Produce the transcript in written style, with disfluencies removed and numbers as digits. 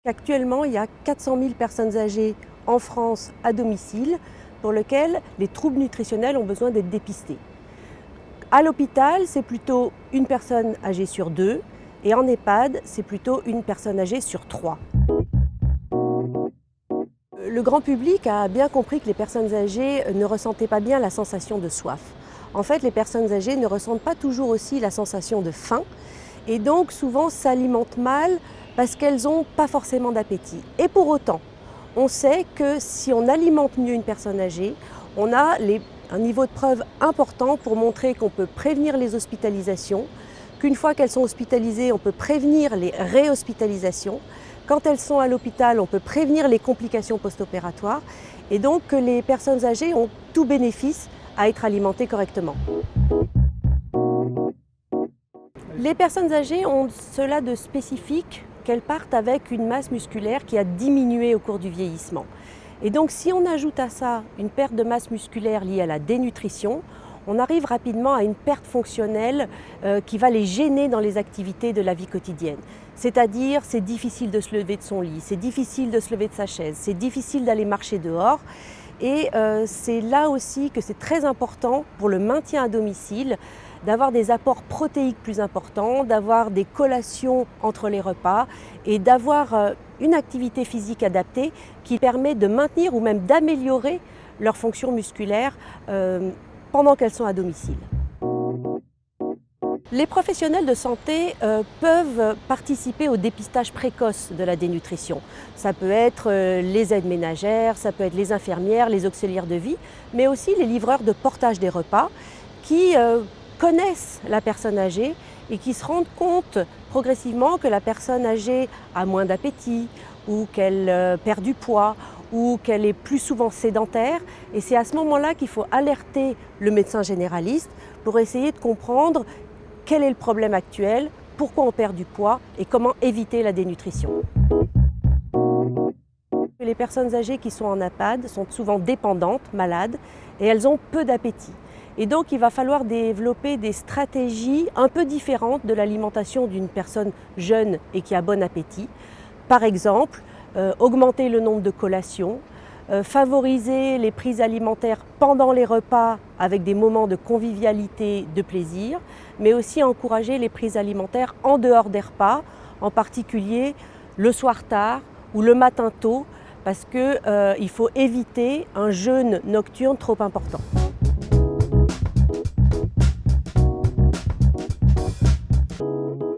Actuellement, il y a 400 000 personnes âgées en France à domicile pour lesquelles les troubles nutritionnels ont besoin d'être dépistés. À l'hôpital, c'est plutôt une personne âgée sur 2 et en EHPAD, c'est plutôt une personne âgée sur 3. Le grand public a bien compris que les personnes âgées ne ressentaient pas bien la sensation de soif. En fait, les personnes âgées ne ressentent pas toujours aussi la sensation de faim et donc souvent s'alimentent mal parce qu'elles n'ont pas forcément d'appétit. Et pour autant, on sait que si on alimente mieux une personne âgée, on a un niveau de preuve important pour montrer qu'on peut prévenir les hospitalisations, qu'une fois qu'elles sont hospitalisées, on peut prévenir les réhospitalisations. Quand elles sont à l'hôpital, on peut prévenir les complications post-opératoires et donc que les personnes âgées ont tout bénéfice à être alimentées correctement. Les personnes âgées ont cela de spécifique qu'elles partent avec une masse musculaire qui a diminué au cours du vieillissement. Et donc si on ajoute à ça une perte de masse musculaire liée à la dénutrition, on arrive rapidement à une perte fonctionnelle qui va les gêner dans les activités de la vie quotidienne. C'est-à-dire, c'est difficile de se lever de son lit, c'est difficile de se lever de sa chaise, c'est difficile d'aller marcher dehors. Et c'est là aussi que c'est très important pour le maintien à domicile d'avoir des apports protéiques plus importants, d'avoir des collations entre les repas et d'avoir une activité physique adaptée qui permet de maintenir ou même d'améliorer leur fonction musculaire pendant qu'elles sont à domicile. Les professionnels de santé peuvent participer au dépistage précoce de la dénutrition. Ça peut être les aides ménagères, ça peut être les infirmières, les auxiliaires de vie, mais aussi les livreurs de portage des repas qui connaissent la personne âgée et qui se rendent compte progressivement que la personne âgée a moins d'appétit ou qu'elle perd du poids ou qu'elle est plus souvent sédentaire. Et c'est à ce moment-là qu'il faut alerter le médecin généraliste pour essayer de comprendre quel est le problème actuel, pourquoi on perd du poids et comment éviter la dénutrition. Les personnes âgées qui sont en EHPAD sont souvent dépendantes, malades, et elles ont peu d'appétit. Et donc il va falloir développer des stratégies un peu différentes de l'alimentation d'une personne jeune et qui a bon appétit. Par exemple, augmenter le nombre de collations, favoriser les prises alimentaires pendant les repas avec des moments de convivialité, de plaisir, mais aussi encourager les prises alimentaires en dehors des repas, en particulier le soir tard ou le matin tôt, parce qu'il faut éviter un jeûne nocturne trop important.